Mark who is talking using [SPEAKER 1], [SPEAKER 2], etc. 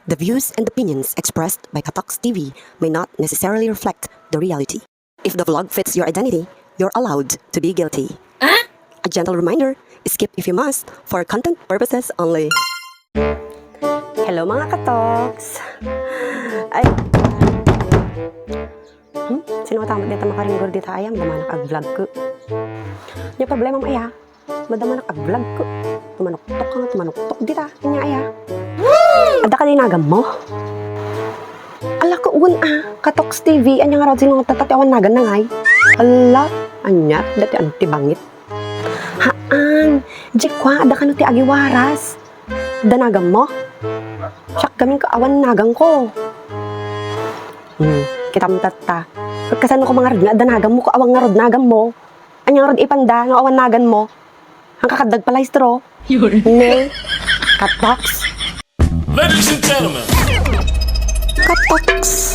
[SPEAKER 1] The views and opinions expressed by Katox TV may not necessarily reflect the reality. If the vlog fits your identity, you're allowed to be guilty. A gentle reminder, skip if you must for content purposes only. Hello mga Katox! Ay! Sino tama dito makaringgol dito ayam? Damanak ag-vlog ko. Yung problema mo aya, madamanak ag-vlog ko. Tumanuktok dito. Yung aya. Ada ka dinagam mo? Ala ko un Katox TV, anya nga rod sinong tatatiawan nagan na ngay. Ala, anya, dati antibangit. Haan, jikwa, ada ka no ti agiwaras. Danagam mo? Siyak gaming kaawan nagang ko. Kita matata. Pagkasan ko mga rod nga, danagam mo, kaawang nga rod nagam mo. Anyang rod ipanda, nga awan nagan mo. Ang kakadag pala istro. Ne, Katox.
[SPEAKER 2] Ladies and gentlemen,
[SPEAKER 1] Katox.